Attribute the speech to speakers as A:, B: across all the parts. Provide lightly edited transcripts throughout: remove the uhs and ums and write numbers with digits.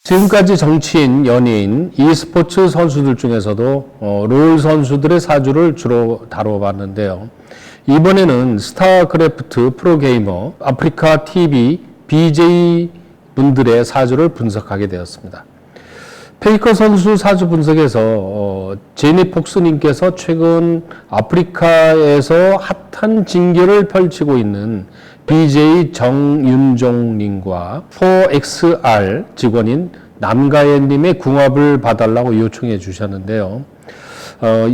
A: 지금까지 정치인, 연예인, e스포츠 선수들 중에서도 롤 선수들의 사주를 주로 다뤄봤는데요. 이번에는 스타크래프트 프로게이머, 아프리카 TV, BJ 분들의 사주를 분석하게 되었습니다. 페이커 선수 사주 분석에서 제니 폭스님께서 최근 아프리카에서 핫한 진교를 펼치고 있는 BJ 정윤종님과 4XR 직원인 남가연님의 궁합을 봐달라고 요청해 주셨는데요.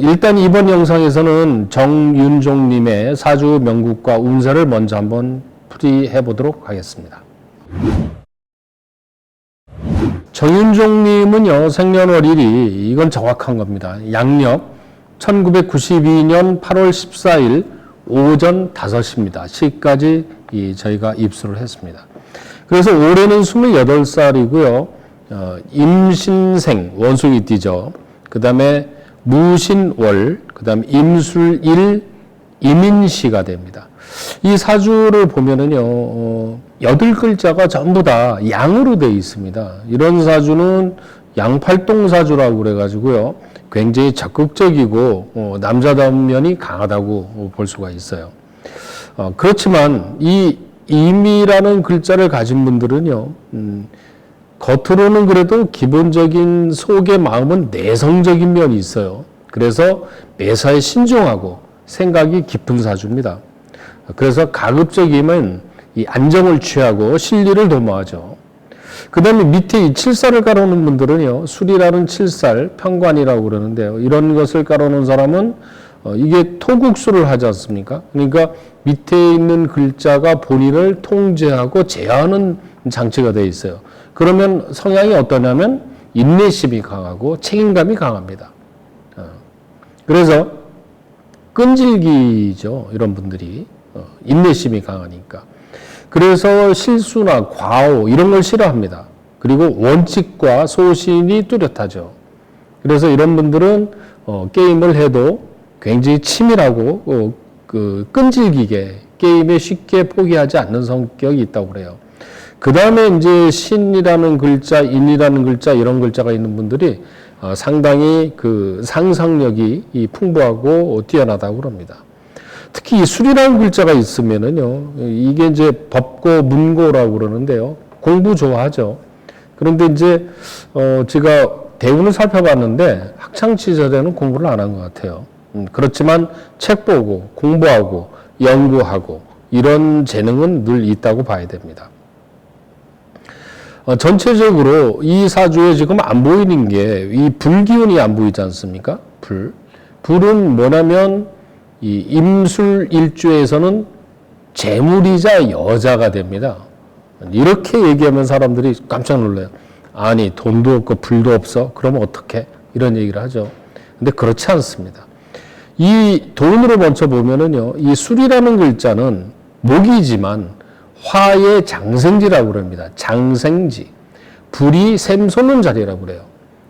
A: 일단 이번 영상에서는 정윤종님의 사주 명국과 운세를 먼저 한번 풀이해 보도록 하겠습니다. 정윤종님은요, 생년월일이 이건 정확한 겁니다. 양력 1992년 8월 14일 오전 5시입니다. 시까지 저희가 입수를 했습니다. 그래서 올해는 28살이고요. 임신생, 원숭이 띠죠. 그 다음에 무신월, 그 다음에 임술일, 임인시가 됩니다. 이 사주를 보면은요, 8글자가 전부 다 양으로 되어 있습니다. 이런 사주는 양팔동 사주라고 그래가지고요, 굉장히 적극적이고 남자다운 면이 강하다고 볼 수가 있어요. 그렇지만 이 임이라는 글자를 가진 분들은요, 겉으로는 그래도 기본적인 속의 마음은 내성적인 면이 있어요. 그래서 매사에 신중하고 생각이 깊은 사주입니다. 그래서 가급적이면 이 안정을 취하고 실리를 도모하죠. 그 다음에 밑에 이 칠살을 깔아놓은 분들은요, 술이라는 칠살, 편관이라고 그러는데요. 이런 것을 깔아놓은 사람은 이게 토국수를 하지 않습니까? 그러니까 밑에 있는 글자가 본인을 통제하고 제어하는 장치가 되어 있어요. 그러면 성향이 어떠냐면 인내심이 강하고 책임감이 강합니다. 그래서 끈질기죠, 이런 분들이. 인내심이 강하니까. 그래서 실수나 과오 이런 걸 싫어합니다. 그리고 원칙과 소신이 뚜렷하죠. 그래서 이런 분들은 게임을 해도 굉장히 치밀하고 끈질기게 게임에 쉽게 포기하지 않는 성격이 있다고 그래요. 그 다음에 이제 신이라는 글자, 인이라는 글자 이런 글자가 있는 분들이 상당히 그 상상력이 풍부하고 뛰어나다고 그럽니다. 특히 이 술이라는 글자가 있으면은요, 이게 이제 법고 문고라고 그러는데요. 공부 좋아하죠. 그런데 이제, 제가 대운을 살펴봤는데 학창시절에는 공부를 안 한 것 같아요. 그렇지만 책 보고 공부하고 연구하고 이런 재능은 늘 있다고 봐야 됩니다. 전체적으로 이 사주에 지금 안 보이는 게 이 불기운이 안 보이지 않습니까? 불은 뭐냐면 이 임술일주에서는 재물이자 여자가 됩니다. 이렇게 얘기하면 사람들이 깜짝 놀라요. 아니, 돈도 없고 불도 없어? 그러면 어떡해? 이런 얘기를 하죠. 근데 그렇지 않습니다. 이 돈으로 먼저 보면은요, 이 술이라는 글자는 목이지만 화의 장생지라고 그럽니다. 장생지. 불이 샘솟는 자리라고 그래요.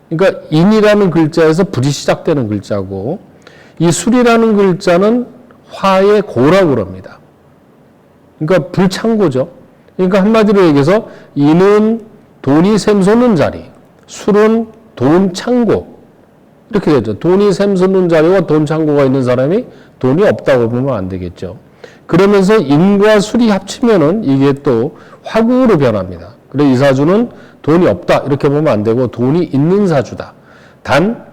A: 그러니까 인이라는 글자에서 불이 시작되는 글자고, 이 술이라는 글자는 화의 고라고 그럽니다. 그러니까 불창고죠. 그러니까 한마디로 얘기해서 인은 돈이 샘솟는 자리, 술은 돈 창고. 이렇게 되죠. 돈이 샘솟는 자리와 돈 창고가 있는 사람이 돈이 없다고 보면 안 되겠죠. 그러면서 인과 술이 합치면은 이게 또 화국으로 변합니다. 그래서 이 사주는 돈이 없다 이렇게 보면 안 되고 돈이 있는 사주다. 단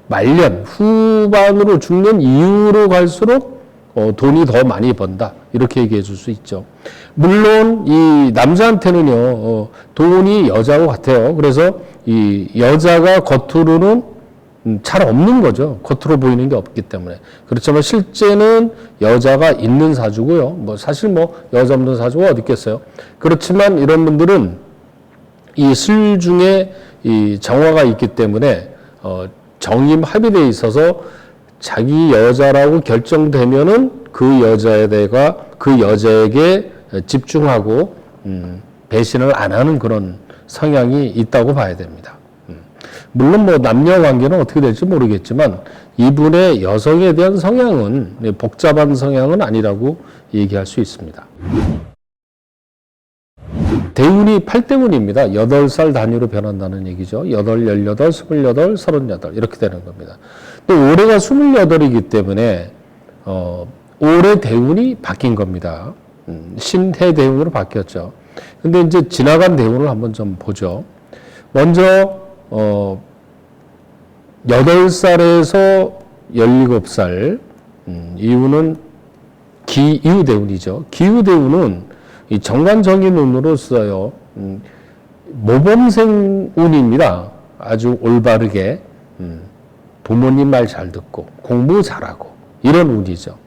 A: 말년, 후반으로 죽는 이후로 갈수록 돈이 더 많이 번다. 이렇게 얘기해 줄 수 있죠. 물론 이 남자한테는요, 돈이 여자와 같아요. 그래서 이 여자가 겉으로는 잘 없는 거죠. 겉으로 보이는 게 없기 때문에. 그렇지만 실제는 여자가 있는 사주고요. 뭐 사실 뭐 여자 없는 사주가 어디 있겠어요. 그렇지만 이런 분들은 이 슬 중에 이 정화가 있기 때문에 정임 합의되어 있어서 자기 여자라고 결정되면은 그 여자에게 집중하고 배신을 안 하는 그런 성향이 있다고 봐야 됩니다. 물론 뭐 남녀 관계는 어떻게 될지 모르겠지만 이분의 여성에 대한 성향은 복잡한 성향은 아니라고 얘기할 수 있습니다. 대운이 8대운입니다. 8살 단위로 변한다는 얘기죠. 8, 18, 28, 38 이렇게 되는 겁니다. 또 올해가 28이기 때문에 올해 대운이 바뀐 겁니다. 신해 대운으로 바뀌었죠. 근데 이제 지나간 대운을 한번 좀 보죠. 먼저 8살에서 17살 이후는 기유 대운이죠. 기유 대운은 이 정관적인 운으로서요. 모범생 운입니다. 아주 올바르게 부모님 말 잘 듣고 공부 잘하고 이런 운이죠.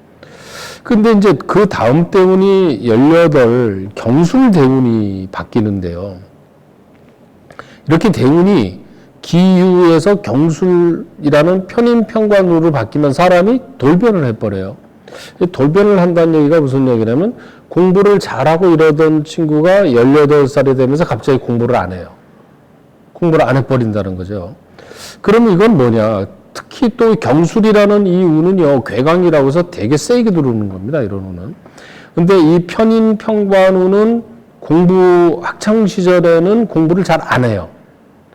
A: 근데 이제 그 다음 대운이 18 경술 대운이 바뀌는데요. 이렇게 대운이 기유에서 경술이라는 편인평관으로 바뀌면 사람이 돌변을 해버려요. 돌변을 한다는 얘기가 무슨 얘기냐면 공부를 잘하고 이러던 친구가 18살이 되면서 갑자기 공부를 안 해요. 공부를 안 해버린다는 거죠. 그러면 이건 뭐냐. 특히 또 경술이라는 이 운은요, 괴강이라고 해서 되게 세게 들어오는 겁니다. 이런 운은. 근데 이 편인평관운은 공부, 학창시절에는 공부를 잘 안 해요.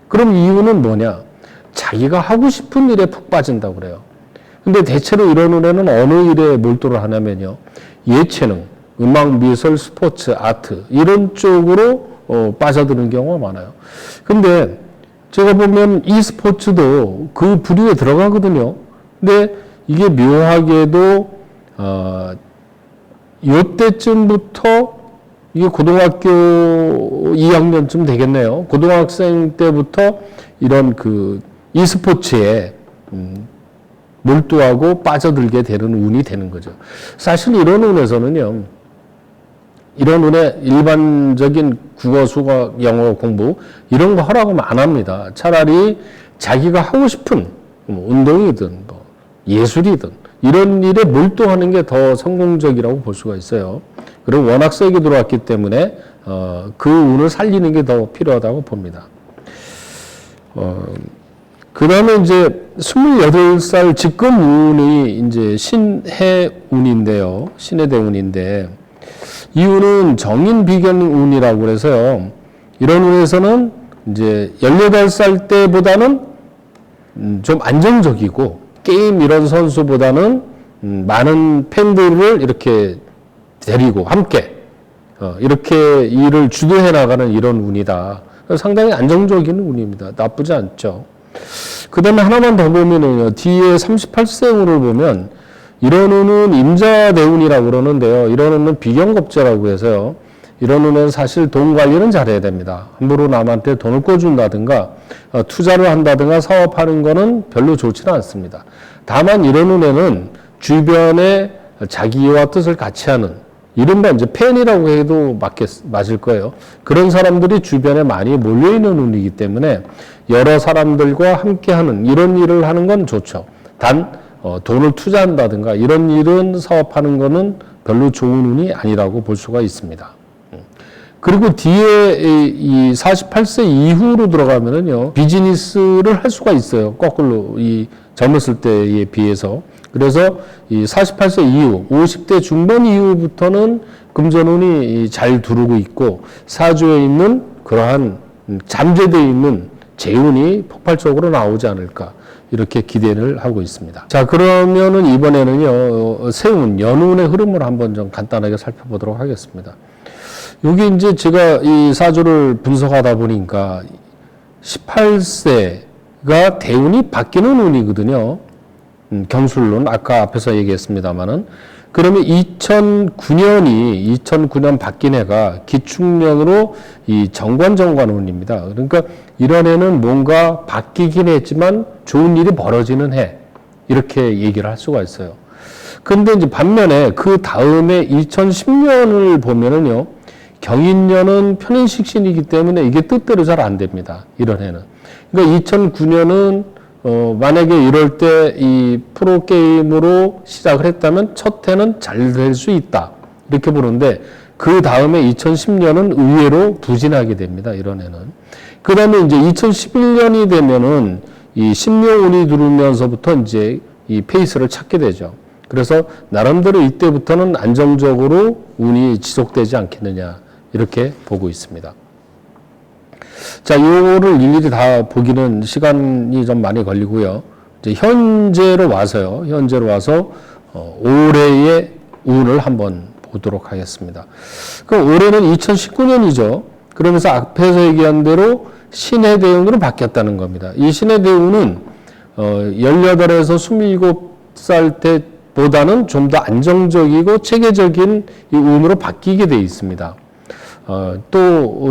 A: 그럼 이 운은 뭐냐. 자기가 하고 싶은 일에 푹 빠진다고 그래요. 근데 대체로 이런 운에는 어느 일에 몰두를 하냐면요. 예체능, 음악, 미술, 스포츠, 아트 이런 쪽으로 빠져드는 경우가 많아요. 근데 제가 보면 이 스포츠도 그 부류에 들어가거든요. 근데 이게 묘하게도 요때쯤부터 이게 고등학교 2학년쯤 되겠네요. 고등학생 때부터 이런 그 e스포츠에 몰두하고 빠져들게 되는 운이 되는 거죠. 사실 이런 운에서는요. 이런 운에 일반적인 국어, 수학, 영어 공부 이런 거 하라고 안 합니다. 차라리 자기가 하고 싶은 운동이든 뭐 예술이든 이런 일에 몰두하는 게 더 성공적이라고 볼 수가 있어요. 그리고 워낙 세게 들어왔기 때문에 그 운을 살리는 게 더 필요하다고 봅니다. 그 다음에 이제 28살 직금 운이 이제 신해 운인데요. 신해 대운인데, 이 운은 정인 비견 운이라고 그래서요. 이런 운에서는 이제 18살 때보다는 좀 안정적이고, 게임 이런 선수보다는 많은 팬들을 이렇게 데리고 함께, 이렇게 일을 주도해 나가는 이런 운이다. 상당히 안정적인 운입니다. 나쁘지 않죠. 그 다음에 하나만 더 보면은요, 뒤에 38세운을 보면, 이런 운은 임자대운이라고 그러는데요. 이런 운은 비경겁제라고 해서요. 이런 운은 사실 돈 관리는 잘해야 됩니다. 함부로 남한테 돈을 꿔준다든가, 투자를 한다든가 사업하는 거는 별로 좋지는 않습니다. 다만 이런 운에는 주변에 자기와 뜻을 같이 하는, 이른바 이제 팬이라고 해도 맞을 거예요. 그런 사람들이 주변에 많이 몰려있는 운이기 때문에 여러 사람들과 함께하는 이런 일을 하는 건 좋죠. 단 돈을 투자한다든가 이런 일은 사업하는 거는 별로 좋은 운이 아니라고 볼 수가 있습니다. 그리고 뒤에 이 48세 이후로 들어가면은요, 비즈니스를 할 수가 있어요. 거꾸로 이 젊었을 때에 비해서. 그래서 이 48세 이후, 50대 중반 이후부터는 금전운이 잘 두르고 있고, 사주에 있는 그러한 잠재되어 있는 재운이 폭발적으로 나오지 않을까, 이렇게 기대를 하고 있습니다. 자, 그러면은 이번에는요, 세운, 연운의 흐름을 한번 좀 간단하게 살펴보도록 하겠습니다. 여기 이제 제가 이 사주를 분석하다 보니까 18세가 대운이 바뀌는 운이거든요. 경술론, 아까 앞에서 얘기했습니다만은. 그러면 2009년 바뀐 해가 기축년으로 이 정관운입니다. 그러니까 이런 해는 뭔가 바뀌긴 했지만 좋은 일이 벌어지는 해. 이렇게 얘기를 할 수가 있어요. 근데 이제 반면에 그 다음에 2010년을 보면은요, 경인년은 편인식신이기 때문에 이게 뜻대로 잘 안 됩니다. 이런 해는. 그러니까 2009년은 만약에 이럴 때 이 프로게임으로 시작을 했다면 첫 해는 잘 될 수 있다. 이렇게 보는데, 그 다음에 2010년은 의외로 부진하게 됩니다. 이런 해는. 그 다음에 이제 2011년이 되면은 이 신묘운이 들어오면서부터 이제 이 페이스를 찾게 되죠. 그래서 나름대로 이때부터는 안정적으로 운이 지속되지 않겠느냐. 이렇게 보고 있습니다. 자, 요거를 일일이 다 보기는 시간이 좀 많이 걸리고요. 이제 현재로 와서 올해의 운을 한번 보도록 하겠습니다. 그 올해는 2019년이죠. 그러면서 앞에서 얘기한 대로 신의 대운으로 바뀌었다는 겁니다. 이 신의 대운은 18에서 27살 때보다는 좀 더 안정적이고 체계적인 이 운으로 바뀌게 되어 있습니다. 또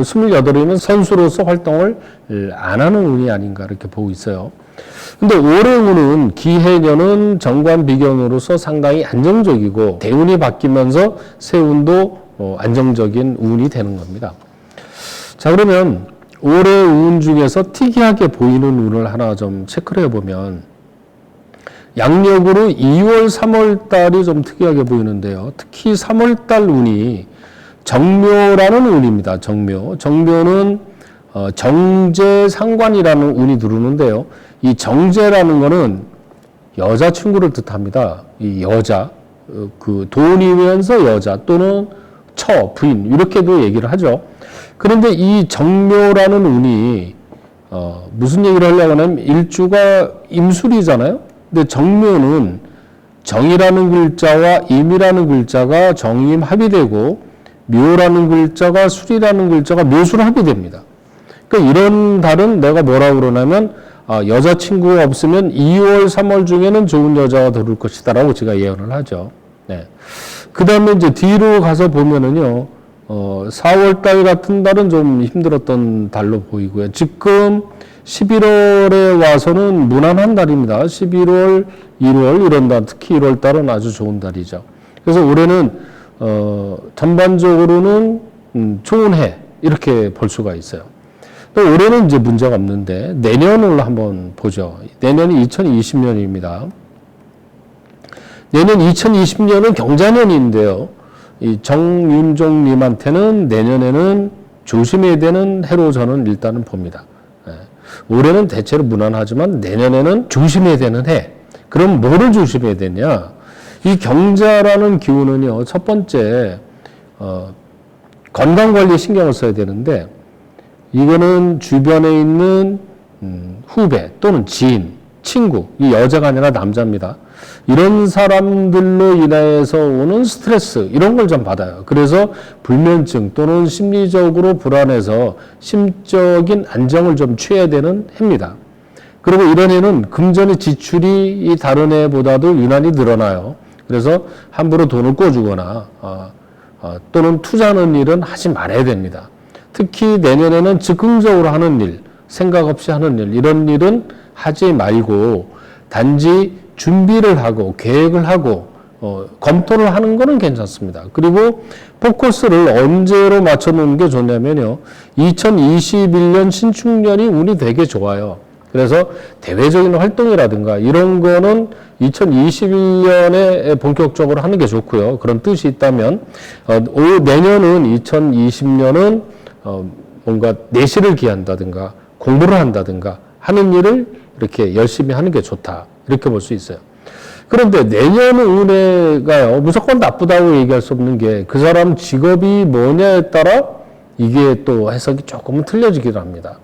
A: 28이면 선수로서 활동을 안 하는 운이 아닌가 이렇게 보고 있어요. 근데 올해 운은 기해년은 정관 비견으로서 상당히 안정적이고 대운이 바뀌면서 새 운도 안정적인 운이 되는 겁니다. 자, 그러면 올해 운 중에서 특이하게 보이는 운을 하나 좀 체크를 해보면 양력으로 2월, 3월 달이 좀 특이하게 보이는데요. 특히 3월 달 운이 정묘라는 운입니다. 정묘는 정제상관이라는 운이 들어오는데요. 이 정제라는 거는 여자친구를 뜻합니다. 이 여자, 그 돈이면서 여자 또는 부인 이렇게도 얘기를 하죠. 그런데 이 정묘라는 운이 무슨 얘기를 하려고 하면 일주가 임술이잖아요. 근데 정묘는 정이라는 글자와 임이라는 글자가 정임 합이 되고 묘라는 글자가 술이라는 글자가 묘술 합이 됩니다. 그러니까 이런 달은 내가 뭐라고 그러냐면 여자친구가 없으면 2월, 3월 중에는 좋은 여자가 들어올 것이다라고 제가 예언을 하죠. 네. 그 다음에 이제 뒤로 가서 보면은요, 4월 달 같은 달은 좀 힘들었던 달로 보이고요. 지금 11월에 와서는 무난한 달입니다. 11월, 1월 이런 달, 특히 1월 달은 아주 좋은 달이죠. 그래서 올해는 전반적으로는 좋은 해 이렇게 볼 수가 있어요. 또 올해는 이제 문제가 없는데 내년을 한번 보죠. 내년이 2020년입니다. 내년 2020년은 경자년인데요. 이 정윤종님한테는 내년에는 조심해야 되는 해로 저는 일단은 봅니다. 올해는 대체로 무난하지만 내년에는 조심해야 되는 해. 그럼 뭐를 조심해야 되냐? 이 경자라는 기운은요, 첫 번째 건강 관리에 신경을 써야 되는데 이거는 주변에 있는 후배 또는 지인, 친구, 이 여자가 아니라 남자입니다. 이런 사람들로 인해서 오는 스트레스 이런 걸 좀 받아요. 그래서 불면증 또는 심리적으로 불안해서 심적인 안정을 좀 취해야 되는 해입니다. 그리고 이런 해는 금전의 지출이 이 다른 해보다도 유난히 늘어나요. 그래서 함부로 돈을 꿔주거나 또는 투자하는 일은 하지 말아야 됩니다. 특히 내년에는 즉흥적으로 하는 일, 생각 없이 하는 일, 이런 일은 하지 말고 단지 준비를 하고 계획을 하고 검토를 하는 거는 괜찮습니다. 그리고 포커스를 언제로 맞춰놓는 게 좋냐면요. 2021년 신축년이 운이 되게 좋아요. 그래서 대외적인 활동이라든가 이런 거는 2021년에 본격적으로 하는 게 좋고요. 그런 뜻이 있다면 내년은 2020년은 뭔가 내실을 기한다든가 공부를 한다든가 하는 일을 이렇게 열심히 하는 게 좋다. 이렇게 볼 수 있어요. 그런데 내년 운해가요, 무조건 나쁘다고 얘기할 수 없는 게 그 사람 직업이 뭐냐에 따라 이게 또 해석이 조금은 틀려지기도 합니다.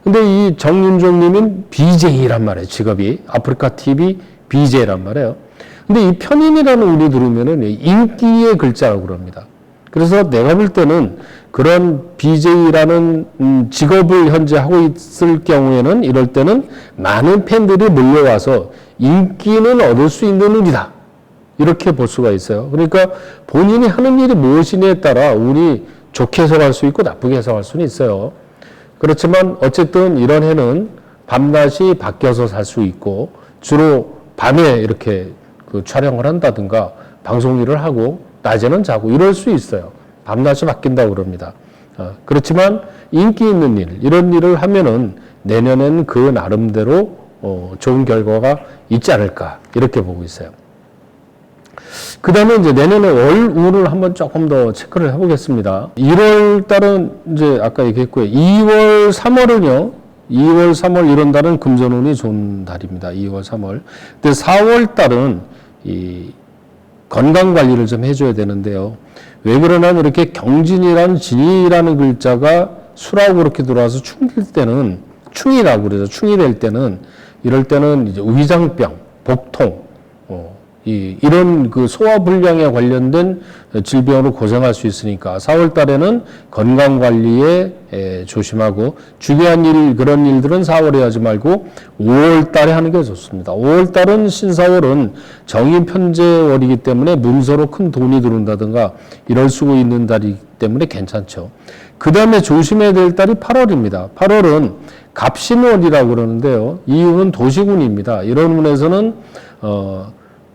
A: 근데 이 정윤종님은 BJ란 말이에요, 직업이. 아프리카 TV BJ란 말이에요. 근데 이 편인이라는 운이 들어오면은 인기의 글자라고 그럽니다. 그래서 내가 볼 때는 그런 BJ라는 직업을 현재 하고 있을 경우에는 이럴 때는 많은 팬들이 몰려와서 인기는 얻을 수 있는 운이다. 이렇게 볼 수가 있어요. 그러니까 본인이 하는 일이 무엇이냐에 따라 운이 좋게 해석할 수 있고 나쁘게 해석할 수는 있어요. 그렇지만 어쨌든 이런 해는 밤낮이 바뀌어서 살 수 있고 주로 밤에 이렇게 그 촬영을 한다든가 방송 일을 하고 낮에는 자고 이럴 수 있어요. 밤낮이 바뀐다고 그럽니다. 그렇지만 인기 있는 일, 이런 일을 하면은 내년엔 그 나름대로 좋은 결과가 있지 않을까 이렇게 보고 있어요. 그 다음에 이제 내년에 월 운을 한번 조금 더 체크를 해보겠습니다. 1월 달은 이제 아까 얘기했고요. 2월, 3월은요. 2월, 3월 이런 달은 금전운이 좋은 달입니다. 2월, 3월. 근데 4월 달은 이 건강 관리를 좀 해줘야 되는데요. 왜 그러냐면 이렇게 경진이라는 진이라는 글자가 수라고 그렇게 들어와서 충될 때는 충이라고 그러죠. 충이 될 때는 이럴 때는 이제 위장병, 복통, 이런 그 소화불량에 관련된 질병으로 고생할 수 있으니까 4월 달에는 건강 관리에 조심하고 중요한 일, 그런 일들은 4월에 하지 말고 5월 달에 하는 게 좋습니다. 5월 달은 신사월은 정인 편제월이기 때문에 문서로 큰 돈이 들어온다든가 이럴 수 있는 달이기 때문에 괜찮죠. 그 다음에 조심해야 될 달이 8월입니다. 8월은 갑신월이라고 그러는데요. 이유는 도시군입니다. 이런 문에서는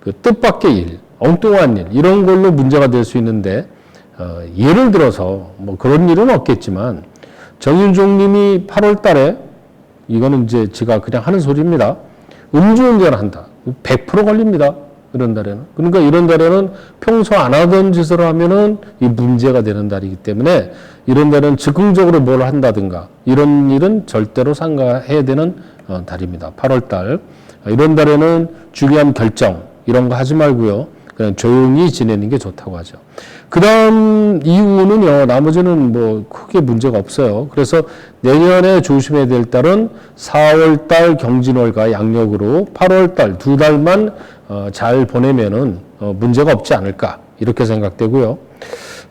A: 그 뜻밖의 일, 엉뚱한 일, 이런 걸로 문제가 될 수 있는데, 예를 들어서, 뭐 그런 일은 없겠지만, 정윤종님이 8월 달에, 이거는 이제 제가 그냥 하는 소리입니다. 음주운전을 한다. 100% 걸립니다. 이런 달에는. 그러니까 이런 달에는 평소 안 하던 짓을 하면은 이 문제가 되는 달이기 때문에, 이런 달에는 즉흥적으로 뭘 한다든가, 이런 일은 절대로 삼가해야 되는 달입니다. 8월 달. 이런 달에는 중요한 결정, 이런 거 하지 말고요. 그냥 조용히 지내는 게 좋다고 하죠. 그 다음 이유는요, 나머지는 뭐 크게 문제가 없어요. 그래서 내년에 조심해야 될 달은 4월 달 경진월과 양력으로 8월 달 두 달만 잘 보내면은 문제가 없지 않을까. 이렇게 생각되고요.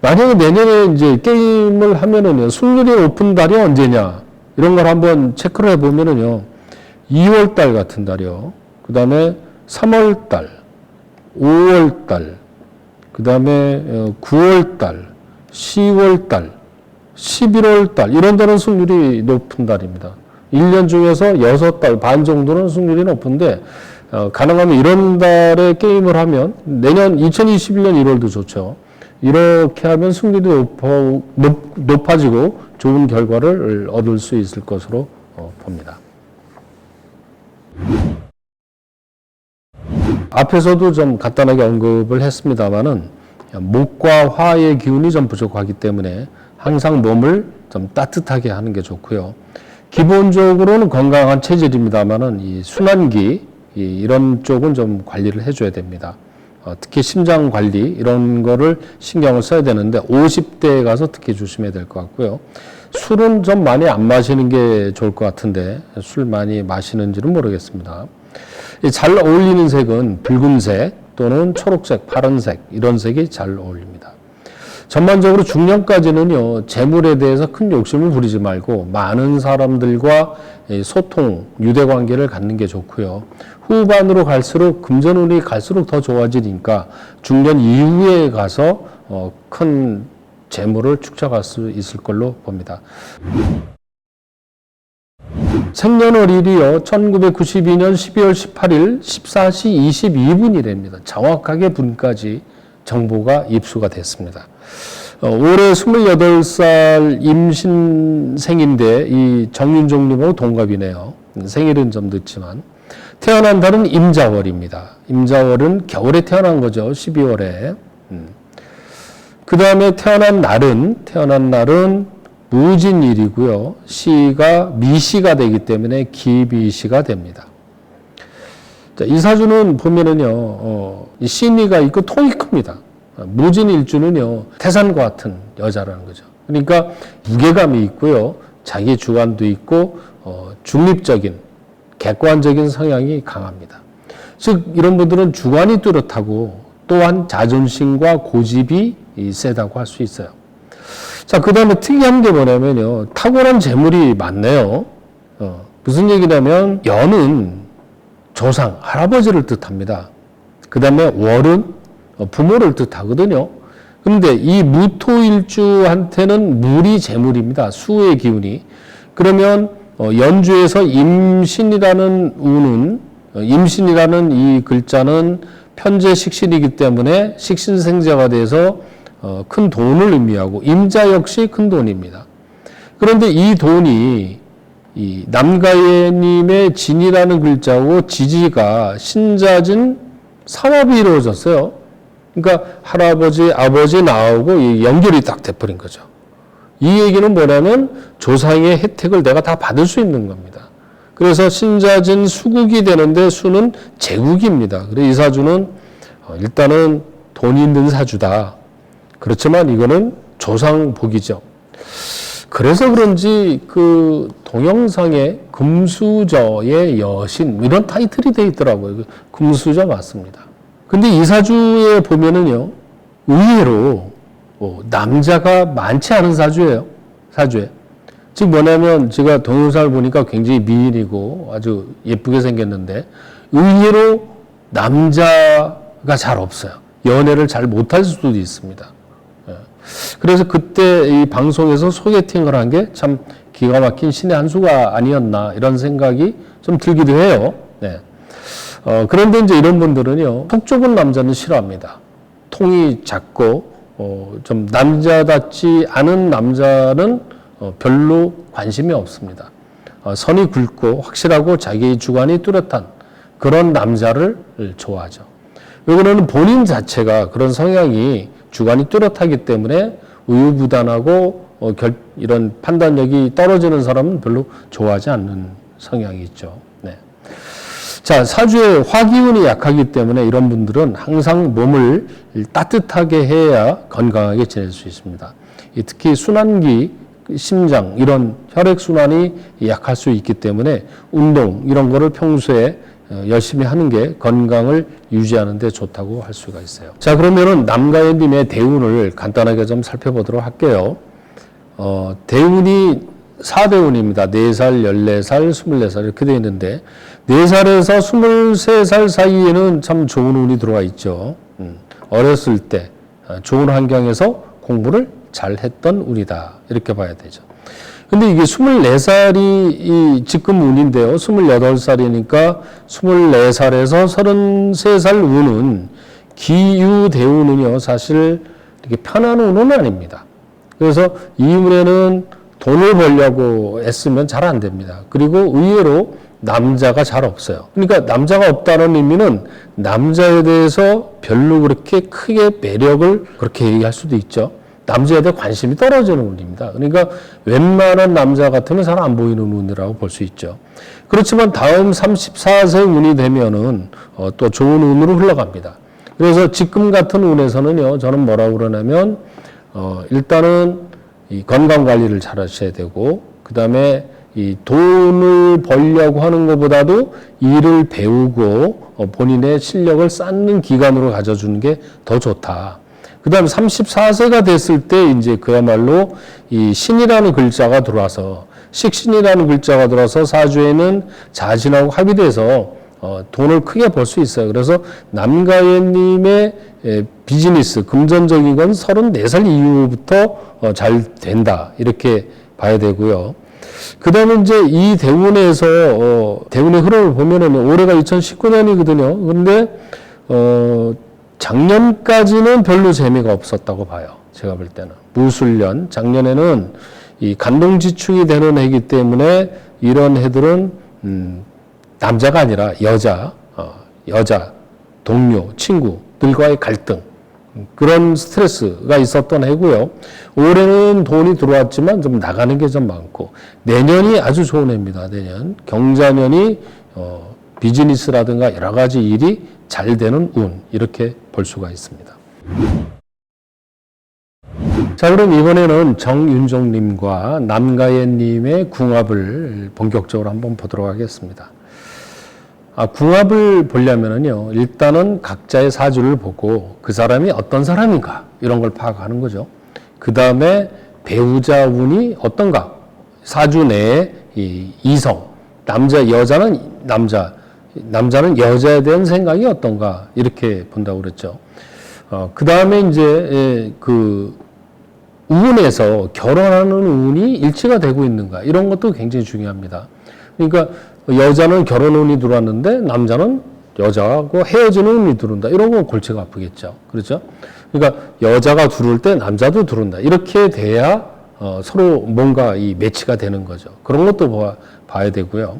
A: 만약에 내년에 이제 게임을 하면은요, 승률이 높은 달이 언제냐. 이런 걸 한번 체크를 해보면은요, 2월 달 같은 달이요. 그 다음에 3월 달, 5월 달, 그 다음에 9월 달, 10월 달, 11월 달, 이런 달은 승률이 높은 달입니다. 1년 중에서 6달 반 정도는 승률이 높은데, 가능하면 이런 달에 게임을 하면, 내년 2021년 1월도 좋죠. 이렇게 하면 승률이 높아지고 좋은 결과를 얻을 수 있을 것으로 봅니다. 앞에서도 좀 간단하게 언급을 했습니다만은 목과 화의 기운이 좀 부족하기 때문에 항상 몸을 좀 따뜻하게 하는 게 좋고요. 기본적으로는 건강한 체질입니다만은 이 순환기 이런 쪽은 좀 관리를 해줘야 됩니다. 특히 심장 관리 이런 거를 신경을 써야 되는데 50대에 가서 특히 조심해야 될 것 같고요. 술은 좀 많이 안 마시는 게 좋을 것 같은데 술 많이 마시는지는 모르겠습니다. 잘 어울리는 색은 붉은색 또는 초록색, 파란색 이런 색이 잘 어울립니다. 전반적으로 중년까지는요, 재물에 대해서 큰 욕심을 부리지 말고 많은 사람들과 소통, 유대관계를 갖는 게 좋고요. 후반으로 갈수록 금전운이 갈수록 더 좋아지니까 중년 이후에 가서 큰 재물을 축적할 수 있을 걸로 봅니다. 생년월일이요, 1992년 12월 18일 14시 22분이랍니다. 정확하게 분까지 정보가 입수가 됐습니다. 올해 28살 임신생인데 이 정윤종님하고 동갑이네요. 생일은 좀 늦지만. 태어난 달은 임자월입니다. 임자월은 겨울에 태어난 거죠. 12월에. 그 다음에 태어난 날은 무진일이고요. 시가 미시가 되기 때문에 기비시가 됩니다. 자, 이 사주는 보면은요, 신이가 있고 통이 큽니다. 무진일주는요, 태산과 같은 여자라는 거죠. 그러니까 무게감이 있고요, 자기 주관도 있고, 중립적인, 객관적인 성향이 강합니다. 즉, 이런 분들은 주관이 뚜렷하고 또한 자존심과 고집이 세다고 할 수 있어요. 자, 그 다음에 특이한 게 뭐냐면요, 탁월한 재물이 많네요. 무슨 얘기냐면, 연은 조상, 할아버지를 뜻합니다. 그 다음에 월은 부모를 뜻하거든요. 그런데 이 무토일주한테는 물이 재물입니다. 수의 기운이. 그러면 연주에서 임신이라는 운은, 임신이라는 이 글자는 편재 식신이기 때문에 식신생자가 돼서 큰 돈을 의미하고 임자 역시 큰 돈입니다. 그런데 이 돈이 이 남가예님의 진이라는 글자하고 지지가 신자진 삼합이 이루어졌어요. 그러니까 할아버지, 아버지 나오고 연결이 딱 돼버린 거죠. 이 얘기는 뭐냐면 조상의 혜택을 내가 다 받을 수 있는 겁니다. 그래서 신자진 수국이 되는데 수는 제국입니다. 그래서 이 사주는 일단은 돈 있는 사주다. 그렇지만 이거는 조상 복이죠. 그래서 그런지 그 동영상에 금수저의 여신 이런 타이틀이 돼 있더라고요. 금수저 맞습니다. 근데 이 사주에 보면은요, 의외로 남자가 많지 않은 사주예요. 사주에. 즉 뭐냐면 제가 동영상을 보니까 굉장히 미인이고 아주 예쁘게 생겼는데 의외로 남자가 잘 없어요. 연애를 잘 못할 수도 있습니다. 그래서 그때 이 방송에서 소개팅을 한 게 참 기가 막힌 신의 한 수가 아니었나 이런 생각이 좀 들기도 해요. 네. 그런데 이제 이런 분들은요, 속 좁은 남자는 싫어합니다. 통이 작고, 좀 남자답지 않은 남자는 별로 관심이 없습니다. 선이 굵고 확실하고 자기의 주관이 뚜렷한 그런 남자를 좋아하죠. 왜 그러냐면 본인 자체가 그런 성향이 주관이 뚜렷하기 때문에 우유부단하고 이런 판단력이 떨어지는 사람은 별로 좋아하지 않는 성향이 있죠. 네. 자, 사주에 화기운이 약하기 때문에 이런 분들은 항상 몸을 따뜻하게 해야 건강하게 지낼 수 있습니다. 특히 순환기, 심장 이런 혈액순환이 약할 수 있기 때문에 운동 이런 거를 평소에 열심히 하는 게 건강을 유지하는 데 좋다고 할 수가 있어요. 자, 그러면은 남가연님의 대운을 간단하게 좀 살펴보도록 할게요. 대운이 4대운입니다. 4살, 14살, 24살 이렇게 되어 있는데 4살에서 23살 사이에는 참 좋은 운이 들어와 있죠. 어렸을 때 좋은 환경에서 공부를 잘 했던 운이다. 이렇게 봐야 되죠. 근데 이게 24살이 지금 운인데요. 28살이니까 24살에서 33살 운은 기유대운은요. 사실 이렇게 편한 운은 아닙니다. 그래서 이 운에는 돈을 벌려고 애쓰면 잘 안 됩니다. 그리고 의외로 남자가 잘 없어요. 그러니까 남자가 없다는 의미는 남자에 대해서 별로 그렇게 크게 매력을 그렇게 얘기할 수도 있죠. 남자에 대해 관심이 떨어지는 운입니다. 그러니까 웬만한 남자 같으면 잘 안 보이는 운이라고 볼 수 있죠. 그렇지만 다음 34세 운이 되면은 또 좋은 운으로 흘러갑니다. 그래서 지금 같은 운에서는요, 저는 뭐라고 그러냐면 일단은 이 건강 관리를 잘 하셔야 되고, 그 다음에 이 돈을 벌려고 하는 것보다도 일을 배우고 본인의 실력을 쌓는 기간으로 가져주는 게 더 좋다. 그 다음에 34세가 됐을 때 이제 그야말로 이 신이라는 글자가 들어와서, 식신이라는 글자가 들어와서 사주에는 자신하고 합의돼서 돈을 크게 벌 수 있어요. 그래서 남가연님의 비즈니스, 금전적인 건 34살 이후부터 잘 된다. 이렇게 봐야 되고요. 그 다음에 이제 이 대운에서, 대운의 흐름을 보면은 올해가 2019년이거든요. 근데, 작년까지는 별로 재미가 없었다고 봐요. 제가 볼 때는. 무술년, 작년에는 이 간동지축이 되는 해이기 때문에 이런 해들은, 남자가 아니라 여자, 동료, 친구들과의 갈등, 그런 스트레스가 있었던 해고요. 올해는 돈이 들어왔지만 좀 나가는 게 좀 많고, 내년이 아주 좋은 해입니다. 내년. 경자년이, 비즈니스라든가 여러 가지 일이 잘 되는 운, 이렇게 볼 수가 있습니다. 자, 그럼 이번에는 정윤종님과 남가연님의 궁합을 본격적으로 한번 보도록 하겠습니다. 궁합을 보려면은요, 일단은 각자의 사주를 보고 그 사람이 어떤 사람인가, 이런 걸 파악하는 거죠. 그 다음에 배우자 운이 어떤가, 사주 내에 이 이성, 여자는 남자는 여자에 대한 생각이 어떤가, 이렇게 본다고 그랬죠. 그 다음에 이제 그 운에서 결혼하는 운이 일치가 되고 있는가, 이런 것도 굉장히 중요합니다. 그러니까 여자는 결혼 운이 들어왔는데 남자는 여자하고 헤어지는 운이 들어온다. 이런 건 골치가 아프겠죠. 그렇죠? 그러니까 여자가 들어올 때 남자도 들어온다. 이렇게 돼야 서로 뭔가 이 매치가 되는 거죠. 그런 것도 봐야 되고요.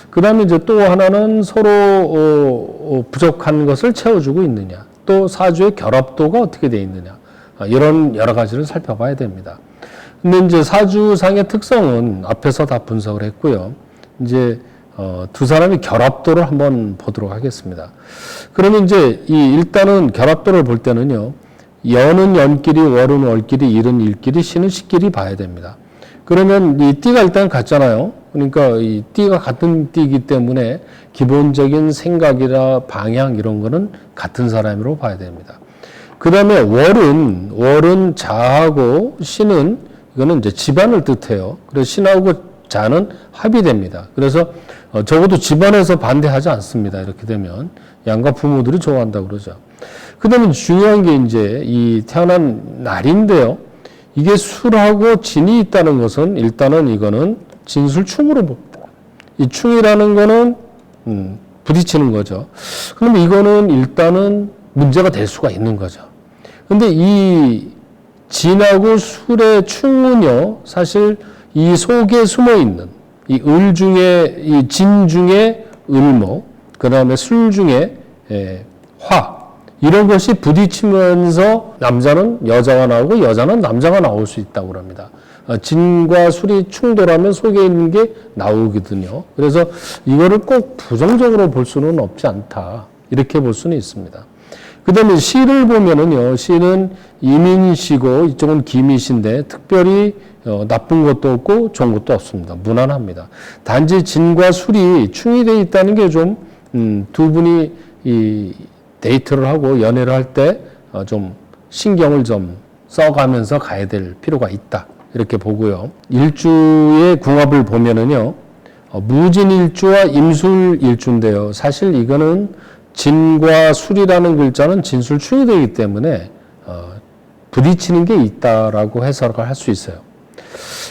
A: 그 다음에 이제 또 하나는 서로 부족한 것을 채워주고 있느냐. 또 사주의 결합도가 어떻게 되어 있느냐. 이런 여러 가지를 살펴봐야 됩니다. 근데 이제 사주상의 특성은 앞에서 다 분석을 했고요. 이제 두 사람이 결합도를 한번 보도록 하겠습니다. 그러면 이제 일단은 결합도를 볼 때는요, 연은 연끼리, 월은 월끼리, 일은 일끼리, 신은 시끼리 봐야 됩니다. 그러면 이 띠가 일단 같잖아요. 그러니까 이 띠가 같은 띠이기 때문에 기본적인 생각이나 방향 이런 거는 같은 사람으로 봐야 됩니다. 그 다음에 월은 자하고 신은 이거는 이제 집안을 뜻해요. 그래서 신하고 자는 합의됩니다. 그래서 적어도 집안에서 반대하지 않습니다. 이렇게 되면 양가 부모들이 좋아한다고 그러죠. 그 다음에 중요한 게 이제 이 태어난 날인데요. 이게 술하고 진이 있다는 것은 일단은 이거는 진술충으로 봅니다. 이 충이라는 거는 부딪히는 거죠. 그러면 이거는 일단은 문제가 될 수가 있는 거죠. 근데 이 진하고 술의 충은요, 사실 이 속에 숨어 있는 이 을 중에, 이 진 중에 을목, 그 다음에 술 중에 화, 이런 것이 부딪히면서 남자는 여자가 나오고 여자는 남자가 나올 수 있다고 합니다. 진과 술이 충돌하면 속에 있는 게 나오거든요. 그래서 이거를 꼭 부정적으로 볼 수는 없지 않다. 이렇게 볼 수는 있습니다. 그 다음에 시를 보면은요, 시는 임인시고 이쪽은 기미시인데 특별히 나쁜 것도 없고 좋은 것도 없습니다. 무난합니다. 단지 진과 술이 충이 되어 있다는 게 좀 두 분이 이 데이트를 하고 연애를 할 때 좀 신경을 좀 써가면서 가야 될 필요가 있다. 이렇게 보고요. 일주의 궁합을 보면은요, 무진일주와 임술일주인데요. 사실 이거는 진과 술이라는 글자는 진술충이 되기 때문에 부딪히는 게 있다라고 해석을 할 수 있어요.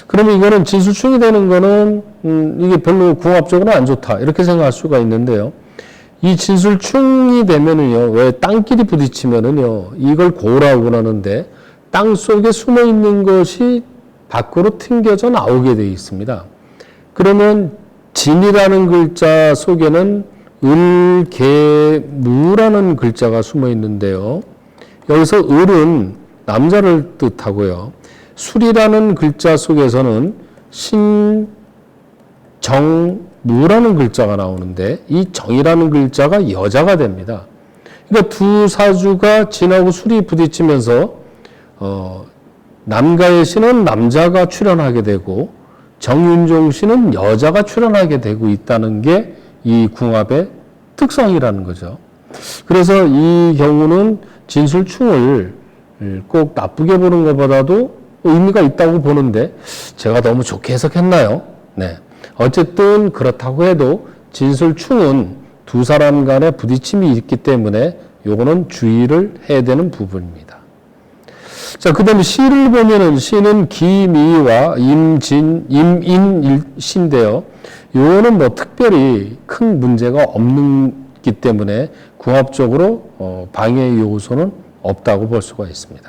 A: 그러면 이거는 진술충이 되는 거는 이게 별로 궁합적으로 안 좋다 이렇게 생각할 수가 있는데요. 이 진술충이 되면은요, 왜 땅끼리 부딪히면은요, 이걸 고라고 그러는데 땅 속에 숨어 있는 것이 밖으로 튕겨져 나오게 되어 있습니다. 그러면 진이라는 글자 속에는 을, 개, 무라는 글자가 숨어 있는데요. 여기서 을은 남자를 뜻하고요. 술이라는 글자 속에서는 신, 정, 무라는 글자가 나오는데 이 정이라는 글자가 여자가 됩니다. 그러니까 두 사주가 진하고 술이 부딪히면서 남가의 신은 남자가 출현하게 되고 정윤종 씨는 여자가 출현하게 되고 있다는 게 이 궁합의 특성이라는 거죠. 그래서 이 경우는 진술충을 꼭 나쁘게 보는 것보다도 의미가 있다고 보는데 제가 너무 좋게 해석했나요? 네. 어쨌든 그렇다고 해도 진술충은 두 사람 간의 부딪힘이 있기 때문에 요거는 주의를 해야 되는 부분입니다. 자, 그 다음에 시를 보면은 시는 기미와 임진, 임인신인데요. 요거는 뭐 특별히 큰 문제가 없기 때문에 궁합적으로 방해 요소는 없다고 볼 수가 있습니다.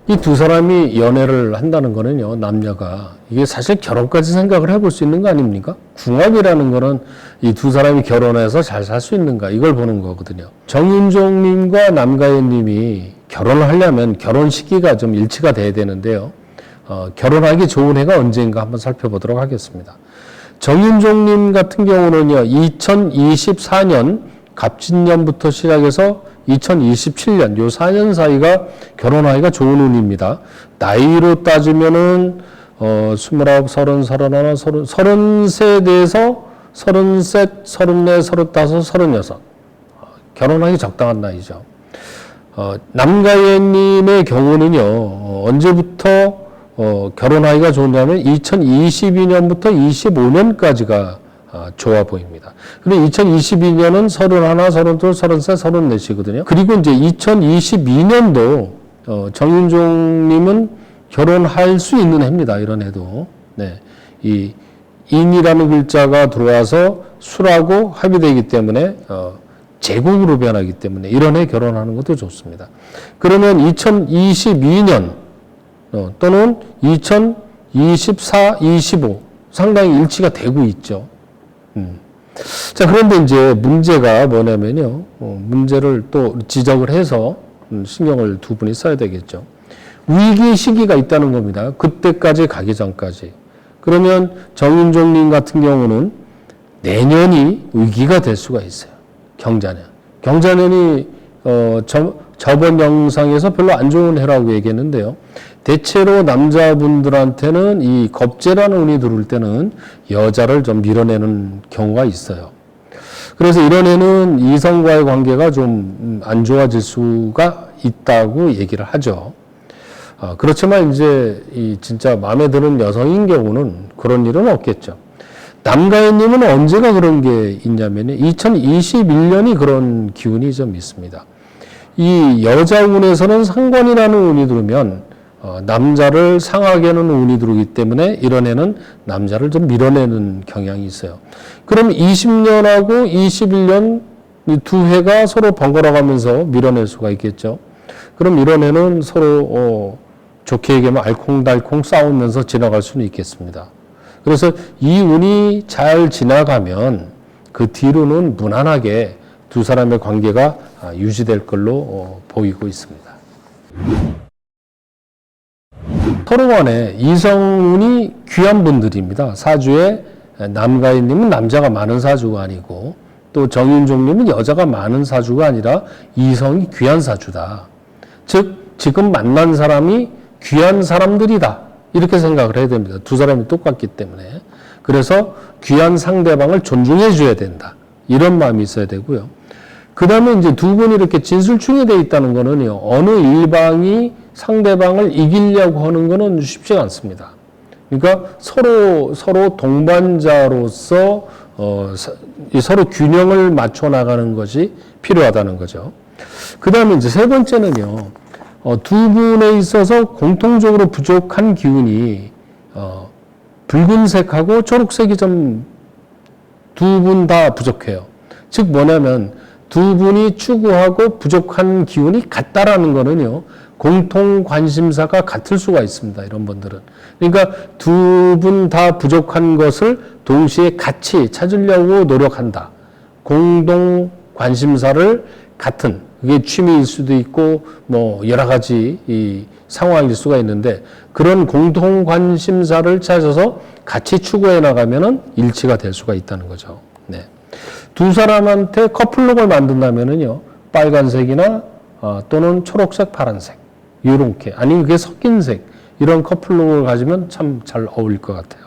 A: 이 두 사람이 연애를 한다는 거는요, 남녀가 이게 사실 결혼까지 생각을 해볼 수 있는 거 아닙니까? 궁합이라는 거는 이 두 사람이 결혼해서 잘 살 수 있는가 이걸 보는 거거든요. 정윤종님과 남가연님이 결혼을 하려면 결혼 시기가 좀 일치가 돼야 되는데요. 결혼하기 좋은 해가 언제인가 한번 살펴보도록 하겠습니다. 정윤종님 같은 경우는요, 2024년 갑진년부터 시작해서 2027년 요 4년 사이가 결혼하기가 좋은 운입니다. 나이로 따지면은 29, 30, 31, 33에서 33, 34, 35, 36 결혼하기 적당한 나이죠. 남가예님의 경우는요, 언제부터 결혼하기가 좋냐면 2022년부터 25년까지가 좋아 보입니다. 근데 2022년은 31, 32, 33, 34이거든요. 그리고 이제 2022년도 정윤종님은 결혼할 수 있는 해입니다. 이런 해도. 네. 이 인이라는 글자가 들어와서 술하고 합의되기 때문에 제국으로 변하기 때문에 이런 해 결혼하는 것도 좋습니다. 그러면 2022년 또는 2024, 25 상당히 일치가 되고 있죠. 자, 그런데 이제 문제가 뭐냐면요. 문제를 또 지적을 해서 신경을 두 분이 써야 되겠죠. 위기 시기가 있다는 겁니다. 그때까지 가기 전까지. 그러면 정윤종님 같은 경우는 내년이 위기가 될 수가 있어요. 경자년. 경자년이 저번 영상에서 별로 안 좋은 해라고 얘기했는데요. 대체로 남자분들한테는 이 겁재라는 운이 들어올 때는 여자를 좀 밀어내는 경우가 있어요. 그래서 이런 애는 이성과의 관계가 좀 안 좋아질 수가 있다고 얘기를 하죠. 그렇지만 이제 이 진짜 마음에 드는 여성인 경우는 그런 일은 없겠죠. 남가인님은 언제가 그런 게 있냐면요. 2021년이 그런 기운이 좀 있습니다. 이 여자운에서는 상관이라는 운이 들으면 남자를 상하게 하는 운이 들어오기 때문에 이런 애는 남자를 좀 밀어내는 경향이 있어요. 그럼 20년하고 21년 이 두 해가 서로 번갈아 가면서 밀어낼 수가 있겠죠. 그럼 이런 애는 서로 좋게 얘기하면 알콩달콩 싸우면서 지나갈 수는 있겠습니다. 그래서 이 운이 잘 지나가면 그 뒤로는 무난하게 두 사람의 관계가 유지될 걸로 보이고 있습니다. 서로 간에 이성운이 귀한 분들입니다. 사주에 남가인님은 남자가 많은 사주가 아니고 또 정윤종님은 여자가 많은 사주가 아니라 이성이 귀한 사주다. 즉 지금 만난 사람이 귀한 사람들이다. 이렇게 생각을 해야 됩니다. 두 사람이 똑같기 때문에. 그래서 귀한 상대방을 존중해 줘야 된다. 이런 마음이 있어야 되고요. 그 다음에 이제 두 분이 이렇게 진술충이 되어 있다는 거는요. 어느 일방이 상대방을 이기려고 하는 거는 쉽지가 않습니다. 그러니까 서로 동반자로서 서로 균형을 맞춰 나가는 것이 필요하다는 거죠. 그 다음에 이제 세 번째는요. 두 분에 있어서 공통적으로 부족한 기운이 붉은색하고 초록색이 좀 두 분 다 부족해요. 즉 뭐냐면 두 분이 추구하고 부족한 기운이 같다라는 거는요. 공통 관심사가 같을 수가 있습니다. 이런 분들은. 그러니까 두 분 다 부족한 것을 동시에 같이 찾으려고 노력한다. 공동 관심사를 같은, 그게 취미일 수도 있고 뭐 여러 가지 이 상황일 수가 있는데 그런 공통 관심사를 찾아서 같이 추구해 나가면은 일치가 될 수가 있다는 거죠. 네. 두 사람한테 커플룩을 만든다면은요. 빨간색이나 또는 초록색, 파란색 이렇게 아니면 그게 섞인 색 이런 커플룩을 가지면 참 잘 어울릴 것 같아요.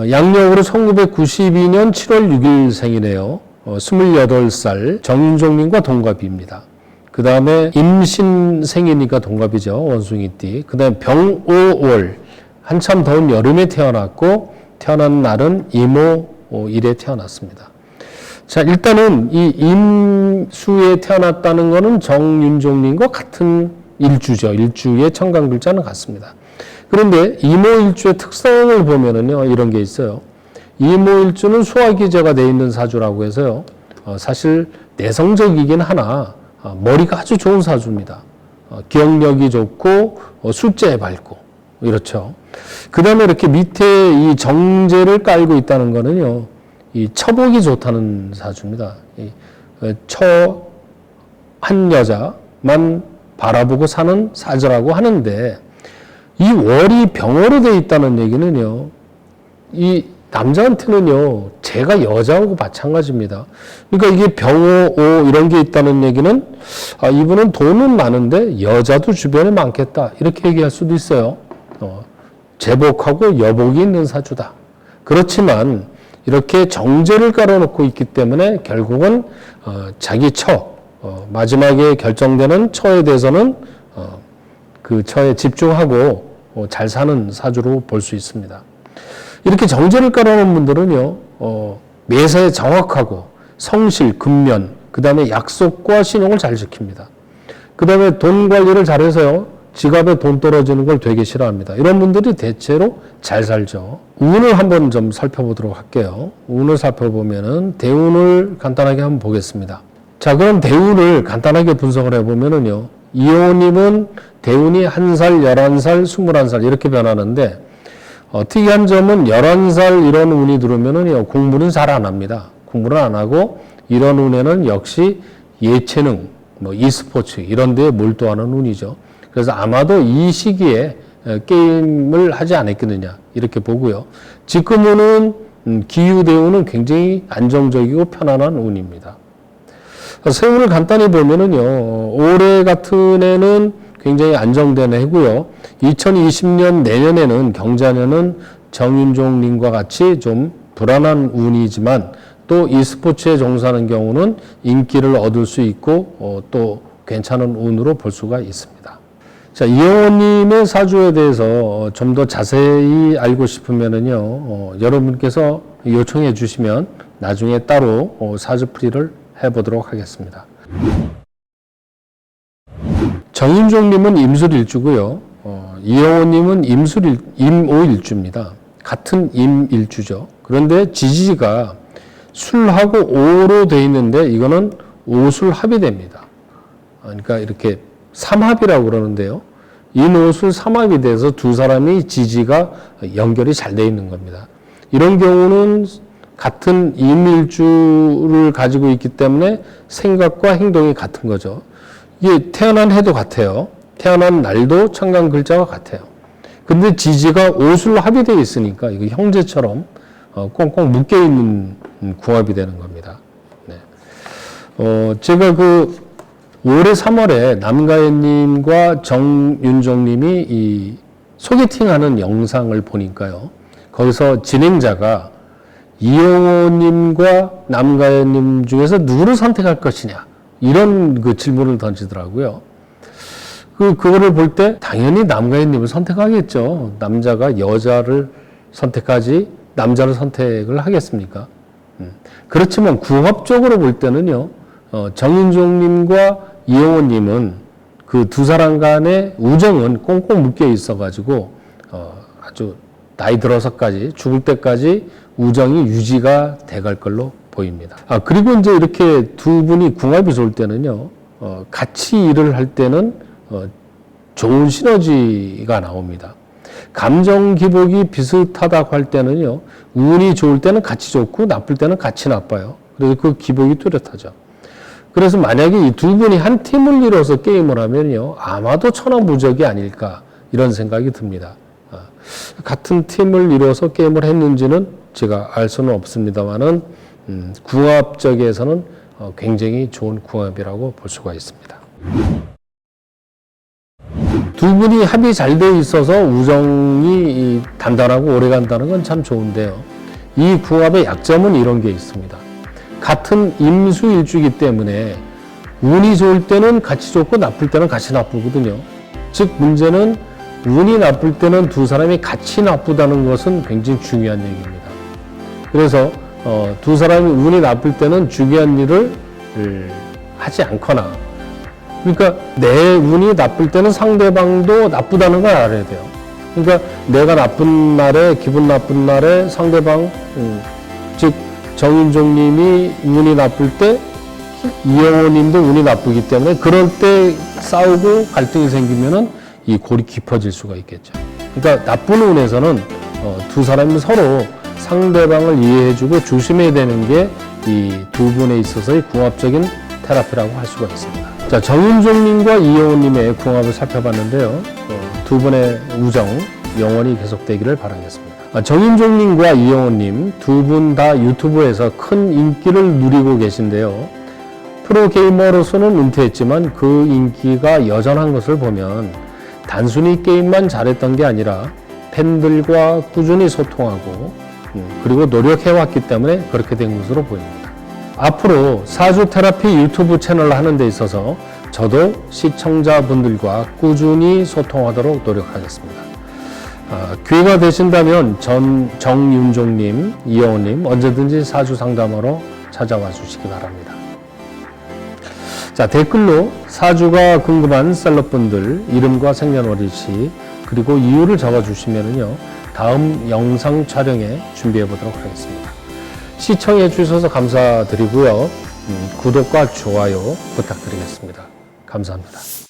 A: 양력으로 1992년 7월 6일 생이네요. 28살 정윤종님과 동갑입니다. 그 다음에 임신 생이니까 동갑이죠. 원숭이띠. 그 다음에 병오월 한참 더운 여름에 태어났고 태어난 날은 이모일에 태어났습니다. 자, 일단은 이 임수에 태어났다는 것은 정윤종님과 같은 일주죠. 일주의 천간글자는 같습니다. 그런데 이모일주의 특성을 보면은요, 이런 게 있어요. 이모일주는 수화기제가 되어 있는 사주라고 해서요, 사실 내성적이긴 하나, 머리가 아주 좋은 사주입니다. 기억력이 좋고, 술제에 밝고, 이렇죠. 그 다음에 이렇게 밑에 이 정제를 깔고 있다는 거는요, 이 처복이 좋다는 사주입니다. 한 여자만 바라보고 사는 사주라고 하는데, 이 월이 병호로 되어 있다는 얘기는요, 이 남자한테는요, 제가 여자하고 마찬가지입니다. 그러니까 이게 병호, 오, 이런 게 있다는 얘기는, 이분은 돈은 많은데 여자도 주변에 많겠다. 이렇게 얘기할 수도 있어요. 제복하고 여복이 있는 사주다. 그렇지만, 이렇게 정제를 깔아놓고 있기 때문에 결국은, 자기 처, 마지막에 결정되는 처에 대해서는, 그 처에 집중하고 잘 사는 사주로 볼 수 있습니다. 이렇게 정제를 깔아놓은 분들은요, 매사에 정확하고 성실, 근면, 그 다음에 약속과 신용을 잘 지킵니다. 그 다음에 돈 관리를 잘해서요, 지갑에 돈 떨어지는 걸 되게 싫어합니다. 이런 분들이 대체로 잘 살죠. 운을 한번 좀 살펴보도록 할게요. 운을 살펴보면은 대운을 간단하게 한번 보겠습니다. 자, 그럼 대운을 간단하게 분석을 해보면은요, 이호님은 대운이 1살, 11살, 21살 이렇게 변하는데 특이한 점은 11살 이런 운이 들어오면은요, 공부는 잘 안 합니다. 공부를 안 하고 이런 운에는 역시 예체능, 뭐 e스포츠 이런 데에 몰두하는 운이죠. 그래서 아마도 이 시기에 게임을 하지 않았겠느냐 이렇게 보고요. 지금 운은 기후대운은 굉장히 안정적이고 편안한 운입니다. 세운을 간단히 보면은요, 올해 같은 해는 굉장히 안정된 해고요. 2020년 내년에는 경자년은 정윤종님과 같이 좀 불안한 운이지만 또 e스포츠에 종사하는 경우는 인기를 얻을 수 있고 또 괜찮은 운으로 볼 수가 있습니다. 자, 이영호님의 사주에 대해서 좀 더 자세히 알고 싶으면은요, 여러분께서 요청해 주시면 나중에 따로 사주풀이를 해보도록 하겠습니다. 정윤종님은 임술일주고요. 이영호님은 임오일주입니다. 같은 임일주죠. 그런데 지지가 술하고 오로 돼 있는데 이거는 오술합이 됩니다. 그러니까 이렇게 삼합이라고 그러는데요. 인오술 삼합이 돼서 두 사람이 지지가 연결이 잘 돼 있는 겁니다. 이런 경우는 같은 임일주를 가지고 있기 때문에 생각과 행동이 같은 거죠. 이게 태어난 해도 같아요. 태어난 날도 천간 글자가 같아요. 근데 지지가 오술 합이 되어 있으니까 이거 형제처럼 꽁꽁 묶여 있는 궁합이 되는 겁니다. 네. 제가 올해 3월에 남가연님과 정윤종님이 이 소개팅하는 영상을 보니까요. 거기서 진행자가 이영호님과 남가연님 중에서 누구를 선택할 것이냐 이런 질문을 던지더라고요. 그거를 볼 때 당연히 남가연님을 선택하겠죠. 남자가 여자를 선택하지 남자를 선택을 하겠습니까? 그렇지만 궁합적으로 볼 때는요. 정윤종님과 이영호님은 그 두 사람 간의 우정은 꽁꽁 묶여 있어가지고 아주 나이 들어서까지 죽을 때까지 우정이 유지가 돼갈 걸로 보입니다. 그리고 이제 이렇게 두 분이 궁합이 좋을 때는요, 같이 일을 할 때는 좋은 시너지가 나옵니다. 감정 기복이 비슷하다고 할 때는요, 운이 좋을 때는 같이 좋고 나쁠 때는 같이 나빠요. 그래서 그 기복이 뚜렷하죠. 그래서 만약에 이 두 분이 한 팀을 이뤄서 게임을 하면요, 아마도 천하무적이 아닐까 이런 생각이 듭니다. 같은 팀을 이뤄서 게임을 했는지는 제가 알 수는 없습니다만은 궁합적에서는 굉장히 좋은 궁합이라고 볼 수가 있습니다. 두 분이 합이 잘 돼 있어서 우정이 단단하고 오래 간다는 건 참 좋은데요. 이 궁합의 약점은 이런 게 있습니다. 같은 임수일주이기 때문에 운이 좋을 때는 같이 좋고 나쁠 때는 같이 나쁘거든요. 즉 문제는 운이 나쁠 때는 두 사람이 같이 나쁘다는 것은 굉장히 중요한 얘기입니다. 그래서 두 사람이 운이 나쁠 때는 중요한 일을 하지 않거나, 그러니까 내 운이 나쁠 때는 상대방도 나쁘다는 걸 알아야 돼요. 그러니까 내가 나쁜 날에, 기분 나쁜 날에 상대방, 즉 정윤종님이 운이 나쁠 때 이영호님도 운이 나쁘기 때문에 그럴 때 싸우고 갈등이 생기면은 이 골이 깊어질 수가 있겠죠. 그러니까 나쁜 운에서는 두 사람이 서로 상대방을 이해해주고 조심해야 되는 게 이 두 분에 있어서의 궁합적인 테라피라고 할 수가 있습니다. 자, 정윤종님과 이영호님의 궁합을 살펴봤는데요. 두 분의 우정 영원히 계속되기를 바라겠습니다. 정윤종님과 이영호님 두 분 다 유튜브에서 큰 인기를 누리고 계신데요. 프로게이머로서는 은퇴했지만 그 인기가 여전한 것을 보면 단순히 게임만 잘했던 게 아니라 팬들과 꾸준히 소통하고 그리고 노력해왔기 때문에 그렇게 된 것으로 보입니다. 앞으로 사주 테라피 유튜브 채널을 하는 데 있어서 저도 시청자분들과 꾸준히 소통하도록 노력하겠습니다. 기회가 되신다면 정윤종님, 이영호님 언제든지 사주 상담하러 찾아와 주시기 바랍니다. 자, 댓글로 사주가 궁금한 셀럽분들 이름과 생년월일시 그리고 이유를 적어주시면요 다음 영상 촬영에 준비해 보도록 하겠습니다. 시청해 주셔서 감사드리고요. 구독과 좋아요 부탁드리겠습니다. 감사합니다.